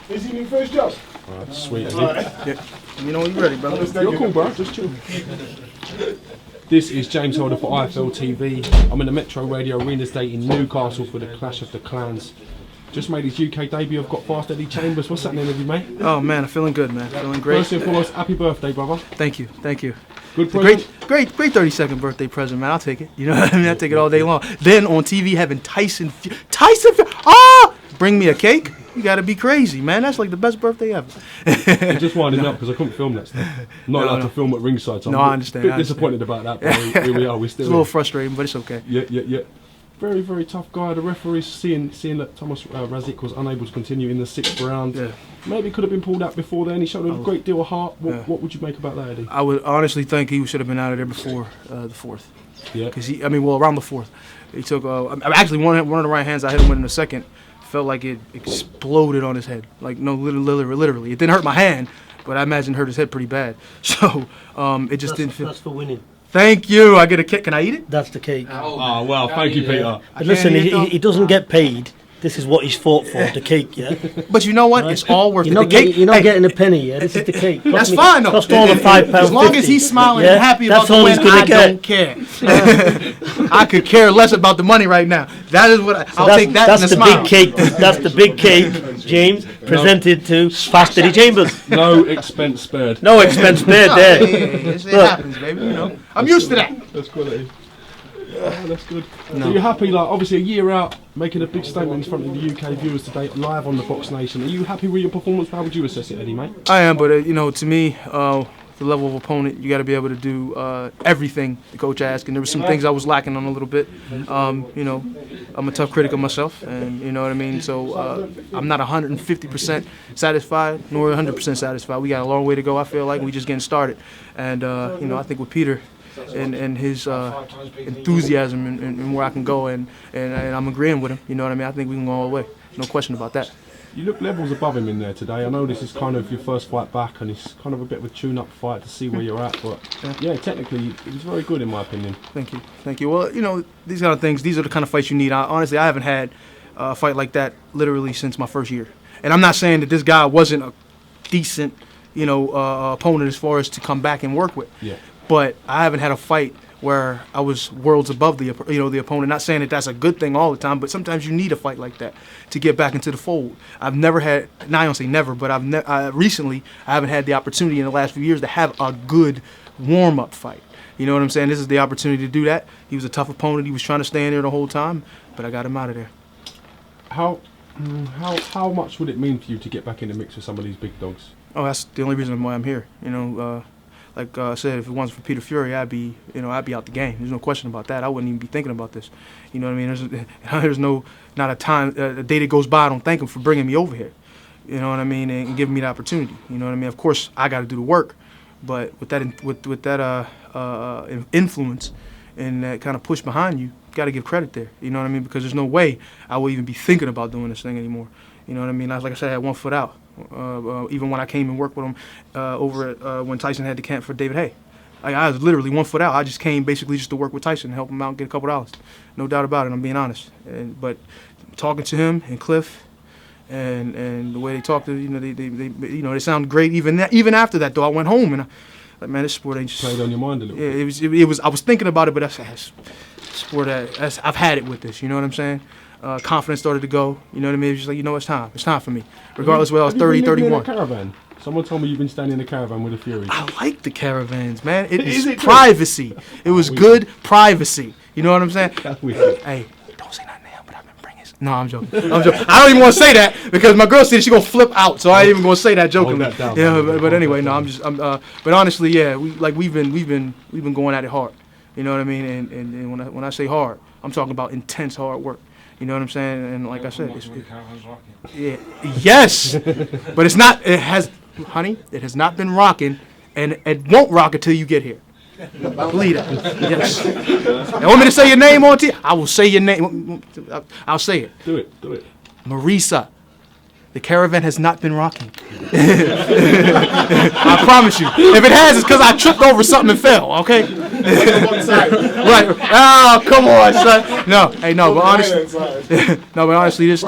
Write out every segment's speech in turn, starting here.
Is he my first job? Alright, sweet. Yeah. You know when you're ready, brother. You're cool, bro. Just chill. This is James Holder for iFL TV. I'm in the Metro Radio Arena today in Newcastle for the Clash of the Clans. Just made his UK debut. I've got Fast Eddie Chambers. What's happening with you, mate? Oh man, I'm feeling good, man. Feeling great. First and foremost, happy birthday, brother. Thank you. Good present. Great 32nd birthday present, man. I'll take it. You know what I mean? I'll take it all day long. Then on TV having Tyson, bring me a cake? You gotta be crazy, man. That's like the best birthday ever. You're just winding me up because I couldn't film that stuff. I'm not allowed to film at ringside, so I'm I understand. a bit disappointed about that, but here we are. We're still It's a little frustrating, but it's okay. Yeah. Very, very tough guy. The referees seeing that Thomas Razik was unable to continue in the 6th round. Yeah. Maybe could have been pulled out before then. He showed a great deal of heart. What would you make about that, Eddie? I would honestly think he should have been out of there before the 4th. Yeah. Because around the 4th, he took. Actually, one of the right hands I hit him with in the 2nd felt like it exploded on his head. Like literally. It didn't hurt my hand, but I imagine it hurt his head pretty bad. So it just didn't feel. That's for winning. Thank you. I get a cake. Can I eat it? That's the cake. Oh, well, thank you, Peter. Listen, he doesn't get paid. This is what he's fought for, the cake, yeah? But you know what? Right. It's all worth it. You're not getting a penny, yeah? This is the cake. That's fine, though. Cost all the £5.50. As long as he's smiling and happy about the win, I don't care. I could care less about the money right now. That is what I'll take that and a smile. Big cake. That's the big cake, James, presented to Fast Eddie Chambers. No expense spared. No expense spared there. It happens, baby. You know, I'm used to that. That's quality. Oh, that's good. No. So you're happy, like obviously a year out, making a big statement in front of the UK viewers today, live on the Fox Nation. Are you happy with your performance? How would you assess it, Eddie, mate? I am, but to me, the level of opponent, you got to be able to do everything the coach asked, and there were some things I was lacking on a little bit. I'm a tough critic of myself, and you know what I mean. So I'm not 150% satisfied, nor 100% satisfied. We got a long way to go. I feel like we just getting started, and I think with Peter. And his enthusiasm and where I can go, and I'm agreeing with him. You know what I mean? I think we can go all the way. No question about that. You look levels above him in there today. I know this is kind of your first fight back, and it's kind of a bit of a tune-up fight to see where you're at. But yeah, technically, it was very good in my opinion. Thank you. Well, these kind of things. These are the kind of fights you need. Honestly, I haven't had a fight like that literally since my first year. And I'm not saying that this guy wasn't a decent, opponent as far as to come back and work with. Yeah. But I haven't had a fight where I was worlds above the opponent. Not saying that that's a good thing all the time, but sometimes you need a fight like that to get back into the fold. I've never had, I don't say never, but recently I haven't had the opportunity in the last few years to have a good warm-up fight. You know what I'm saying? This is the opportunity to do that. He was a tough opponent. He was trying to stay in there the whole time, but I got him out of there. How much would it mean for you to get back in the mix with some of these big dogs? Oh, that's the only reason why I'm here. Like I said, if it wasn't for Peter Fury, I'd be out the game. There's no question about that. I wouldn't even be thinking about this. You know what I mean? There's not a day that goes by I don't thank him for bringing me over here. You know what I mean? And giving me the opportunity. You know what I mean? Of course, I got to do the work, but with that influence and that kind of push behind you, got to give credit there. You know what I mean? Because there's no way I will even be thinking about doing this thing anymore. You know what I mean? Like I said, I had 1 foot out. Even when I came and worked with him over at when Tyson had the camp for David Hay. I was literally 1 foot out. I just came basically just to work with Tyson and help him out and get a couple dollars. No doubt about it, I'm being honest. But talking to him and Cliff and the way they talked to, they sound great. Even after that, though, I went home and man, this sport ain't just... Played on your mind a little bit. It was. I was thinking about it, but that's sport I've had it with this, you know what I'm saying? Confidence started to go, you know what I mean? It was just like, it's time. It's time for me. Regardless whether I was 30, 31. In a caravan? Someone told me you've been standing in a caravan with a Fury. I like the caravans, man. It is privacy. Good? It was good privacy. You know what I'm saying? Hey, don't say nothing now, but I've been bringing... No, I'm joking. I don't even want to say that because my girl said she's going to flip out, so I ain't even going to say that jokingly. But anyway, no, but honestly, yeah, we've been going at it hard. You know what I mean? And when I say hard, I'm talking about intense hard work. You know what I'm saying? And like I said, yes, but it's not. It has not been rocking, and it won't rock until you get here. Believe that. Yes. You want me to say your name on TV? I will say your name. I'll say it. Do it. Marisa. The caravan has not been rocking. I promise you. If it has, it's because I tripped over something and fell, okay? Right. Oh, come on, son. No, but honestly, this.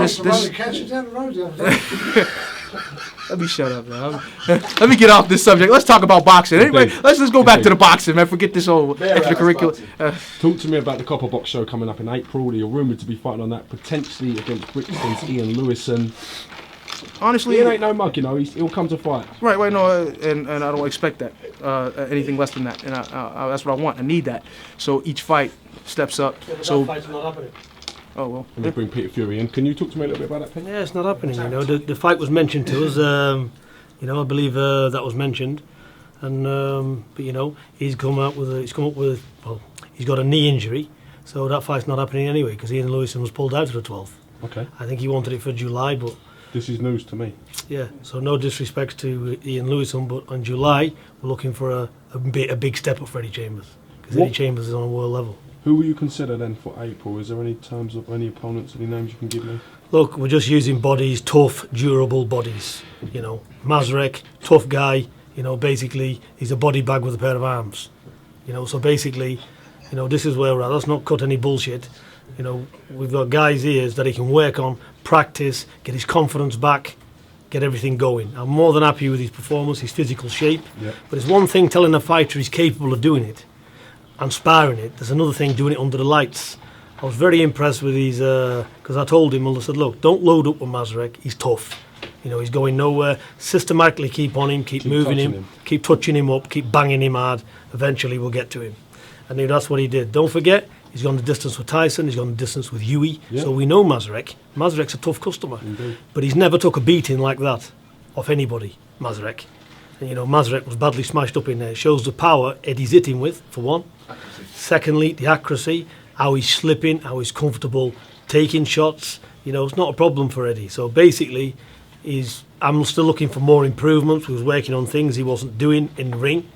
Let me shut up, man. Let me get off this subject. Let's talk about boxing. Anyway, let's just go back to the boxing, man. Forget this whole extracurricular. Talk to me about the Copper Box show coming up in April. You're rumoured to be fighting on that potentially against Brixton's Ian Lewison. Honestly, Ian ain't no mug, you know. He'll come to fight. Right, no, and I don't expect that, anything less than that, and that's what I want. I need that. So each fight steps up. So fight's not happening. oh well. Let me bring Peter Fury in. Can you talk to me a little bit about that, Pete? Yeah, it's not happening. You know, the fight was mentioned to us. You know, I believe that was mentioned, and but you know, he's come up with well, he's got a knee injury, so that fight's not happening anyway because Ian Lewison was pulled out of the 12th. Okay. I think he wanted it for July, but This is news to me. yeah. So no disrespect to Ian Lewison, but in July we're looking for a big step up for Eddie Chambers because Eddie Chambers is on a world level. Who will you consider then for April? Is there any terms of any opponents, any names you can give me? Look, we're just using bodies, tough, durable bodies. You know, Mazrek, tough guy. You know, basically, he's a body bag with a pair of arms. You know, so basically, you know, this is where we're at. Let's not cut any bullshit. You know, we've got guys here that he can work on, practice, get his confidence back, get everything going. I'm more than happy with his performance, his physical shape. Yeah. But it's one thing telling a fighter he's capable of doing it and sparring it. There's another thing doing it under the lights. I was very impressed with his, because I told him, I said, look, don't load up with Mazrek, he's tough. You know, he's going nowhere. Systematically keep on him, keep moving him, keep touching him up, keep banging him hard. Eventually we'll get to him. And that's what he did. Don't forget, he's gone the distance with Tyson, he's gone the distance with Huey. Yeah. So we know Mazrek. Mazrek's a tough customer. Indeed. But he's never took a beating like that off anybody, Mazrek. And you know, Mazrek was badly smashed up in there. It shows the power Eddie's hitting with, for one. Secondly, the accuracy, how he's slipping, how he's comfortable taking shots. You know, it's not a problem for Eddie. So basically, I'm still looking for more improvements. We was working on things he wasn't doing in the ring.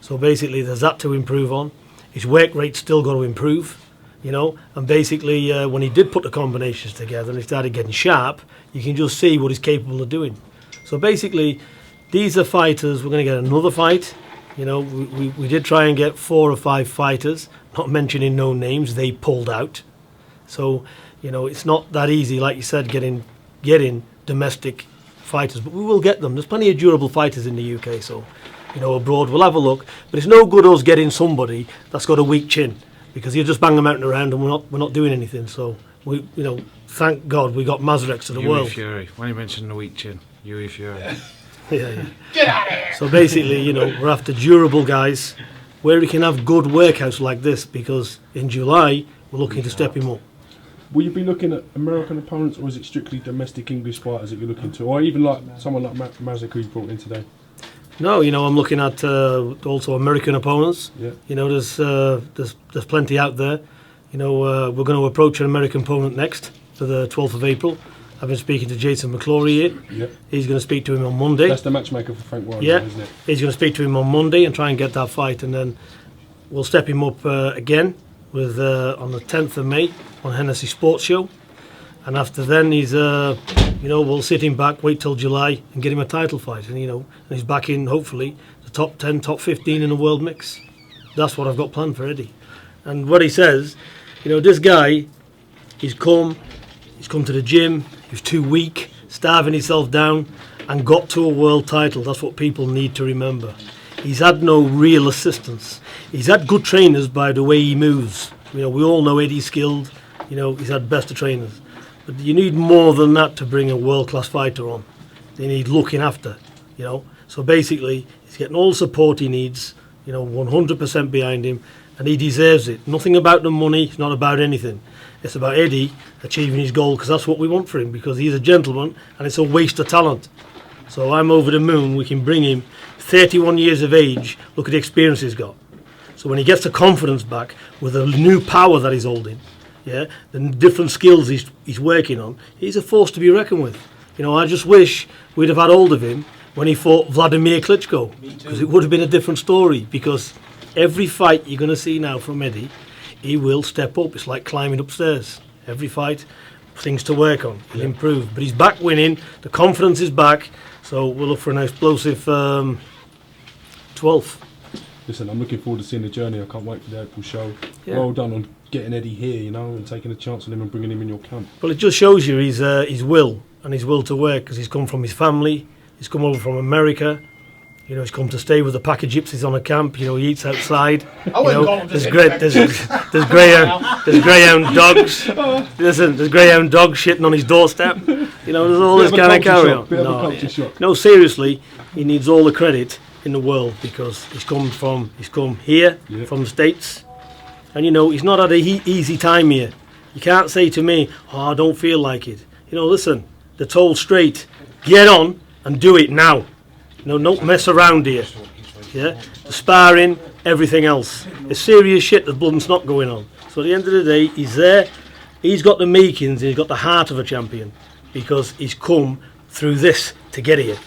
So basically, there's that to improve on. His work rate's still got to improve, you know. And basically, when he did put the combinations together and he started getting sharp, you can just see what he's capable of doing. So basically, these are fighters. We're going to get another fight. You know, we did try and get 4 or 5 fighters, not mentioning no names. They pulled out. So, you know, it's not that easy, like you said, getting domestic fighters. But we will get them. There's plenty of durable fighters in the UK. So, you know, abroad we'll have a look. But it's no good us getting somebody that's got a weak chin, because you just bang them out and around and we're not doing anything. So we, you know, thank God we got Mazreks of the world. Fury. When you mentioned the weak chin, Huey Fury. Yeah. Get out of here! So basically, you know, we're after durable guys where we can have good workouts like this, because in July we're looking to step him up. Will you be looking at American opponents, or is it strictly domestic English fighters that you're looking to, or even like someone like Mazek who you brought in today? No, you know, I'm looking at also American opponents. Yeah. You know, there's plenty out there. You know, we're going to approach an American opponent next for the 12th of April. I've been speaking to Jason McClory here. Yeah. He's going to speak to him on Monday. That's the matchmaker for Frank Warren, Yeah. isn't it? He's going to speak to him on Monday and try and get that fight, and then we'll step him up again with on the 10th of May on Hennessy Sports Show. And after then, he's, you know, we'll sit him back, wait till July and get him a title fight. And, you know, and he's back in, hopefully, the top 10, top 15 in the world mix. That's what I've got planned for Eddie. And what he says, you know, this guy, he's come to the gym, he was too weak, starving himself down, and got to a world title. That's what people need to remember. He's had no real assistance. He's had good trainers by the way he moves. You know, we all know Eddie's skilled. You know, he's had best of trainers. But you need more than that to bring a world-class fighter on. They need looking after, you know. So basically, he's getting all the support he needs, you know, 100% behind him, and he deserves it. Nothing about the money, it's not about anything. It's about Eddie achieving his goal, because that's what we want for him, because he's a gentleman, and it's a waste of talent. So I'm over the moon. We can bring him 31 years of age. Look at the experience he's got. So when he gets the confidence back with the new power that he's holding, yeah, the different skills he's working on, he's a force to be reckoned with. You know, I just wish we'd have had hold of him when he fought Vladimir Klitschko, because it would have been a different story. Because every fight you're going to see now from Eddie, he will step up. It's like climbing upstairs. Every fight, things to work on. He'll improve. But he's back winning. The confidence is back. So we'll look for an explosive 12th. Listen, I'm looking forward to seeing the journey. I can't wait for the April show. Yeah. Well done on getting Eddie here, you know, and taking a chance on him and bringing him in your camp. Well, it just shows you his will and his will to work, because he's come from his family, He's come over from America. You know, he's come to stay with a pack of gypsies on a camp. You know, he eats outside. You know, there's greyhound dogs. Listen, there's greyhound dogs shitting on his doorstep. You know, there's all this kind of carry on. No, seriously, he needs all the credit in the world because he's come here from the States, and you know, he's not had a easy time here. You can't say to me, "Oh, I don't feel like it." You know, listen, they're told straight, get on and do it now. No, don't mess around here. Yeah, the sparring, everything else. It's serious shit. There's blood and snot going on. So at the end of the day, he's there. He's got the makings. He's got the heart of a champion because he's come through this to get here.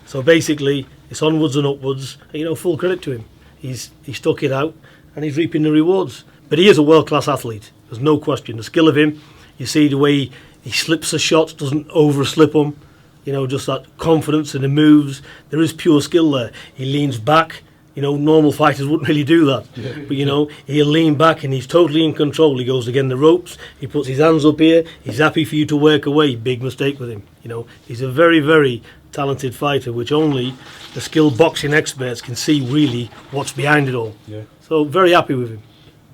So basically, it's onwards and upwards. And, you know, full credit to him. He's stuck it out and he's reaping the rewards. But he is a world-class athlete. There's no question. The skill of him. You see the way he slips the shots, doesn't overslip them. You know, just that confidence in the moves. There is pure skill there. He leans back. You know, normal fighters wouldn't really do that. Yeah. But, you know, he'll lean back and he's totally in control. He goes again the ropes. He puts his hands up here. He's happy for you to work away. Big mistake with him. You know, he's a very, very talented fighter, which only the skilled boxing experts can see really what's behind it all. Yeah. So, very happy with him.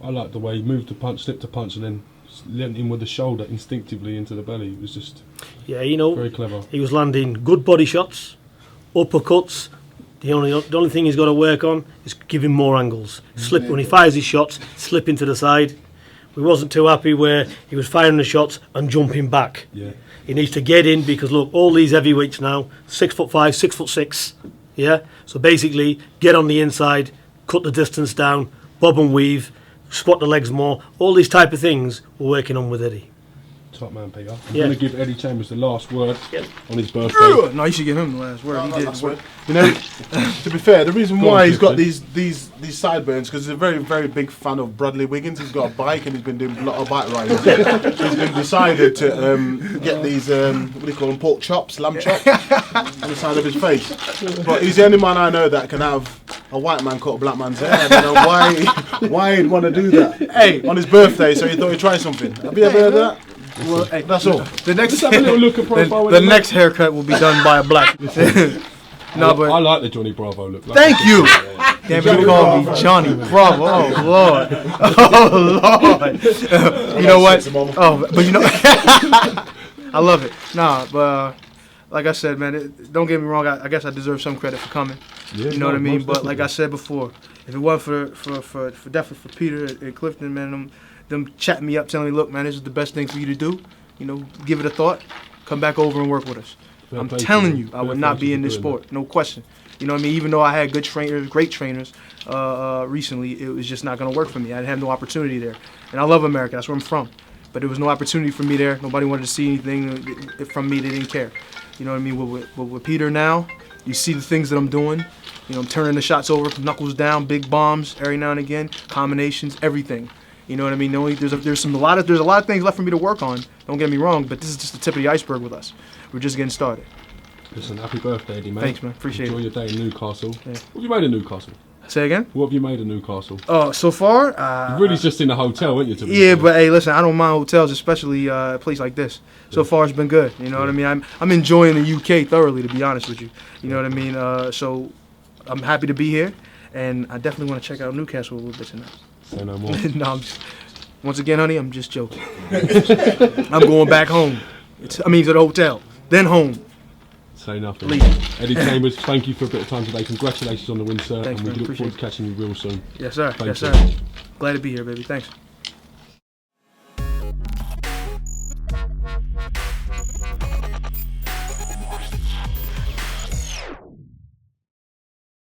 I like the way he moved to punch, slipped to punch, and then leant in with the shoulder instinctively into the belly. It was just you know, very clever. He was landing good body shots, uppercuts. The only thing he's got to work on is giving more angles. Slip when he fires his shots, slipping to the side. We wasn't too happy where he was firing the shots and jumping back. Yeah. He needs to get in because look, all these heavyweights now, 6'5", 6'6". Yeah. So basically, get on the inside, cut the distance down, bob and weave. Spot the legs more, all these type of things we're working on with Eddie. Top man, Peter. I'm going to give Eddie Chambers the last word on his birthday. No, you should give him the last word. He did. You know, to be fair, the reason why he's got these sideburns because he's a very, very big fan of Bradley Wiggins. He's got a bike and he's been doing a lot of bike riding. He's been decided to get these what do you call them, pork chops, lamb chops, on the side of his face. But he's the only man I know that can have a white man cut a black man's hair. I don't know why he'd want to do that. Hey, on his birthday, so he thought he'd try something. Have you ever heard that? Well, hey, that's all. The next Just have a little look at profile. The next haircut will be done by a black. No, but I like the Johnny Bravo look. Thank you. Damn it, you called me Johnny Bravo. Oh Lord. Oh Lord. You know what? Oh, but you know, I love it. Nah, but like I said, man, don't get me wrong. I guess I deserve some credit for coming. Yeah, you know what I mean? But like I said before, if it wasn't for definitely for Peter and Clifton, man, them chatting me up, telling me, look, man, this is the best thing for you to do. You know, give it a thought. Come back over and work with us. I'm telling you, I would not be in this sport, no question. You know what I mean? Even though I had good trainers, great trainers, recently, it was just not going to work for me. I had no opportunity there. And I love America. That's where I'm from. But there was no opportunity for me there. Nobody wanted to see anything from me. They didn't care. You know what I mean? With Peter now, you see the things that I'm doing. You know, I'm turning the shots over, knuckles down, big bombs every now and again, combinations, everything. You know what I mean? There's a lot of things left for me to work on. Don't get me wrong, but this is just the tip of the iceberg with us. We're just getting started. Listen, happy birthday, Eddie, mate. Thanks, man. Appreciate it. Enjoy your day in Newcastle. Yeah. What have you made in Newcastle? Say again? What have you made in Newcastle? So far, you're really just in a hotel, weren't you? Yeah, but hey, listen, I don't mind hotels, especially a place like this. So far, it's been good. You know what I mean? I'm enjoying the UK thoroughly, to be honest with you. You know what I mean? So I'm happy to be here, and I definitely want to check out Newcastle a little bit tonight. Say no more. No, once again, honey, I'm just joking. I'm going back home. To the hotel, then home. Say nothing. Leave. Eddie Chambers, thank you for a bit of time today. Congratulations on the win, sir. Thanks, and we man. look forward to catching you real soon. Yes, sir. Thanks, yes, sir. Glad to be here, baby. Thanks.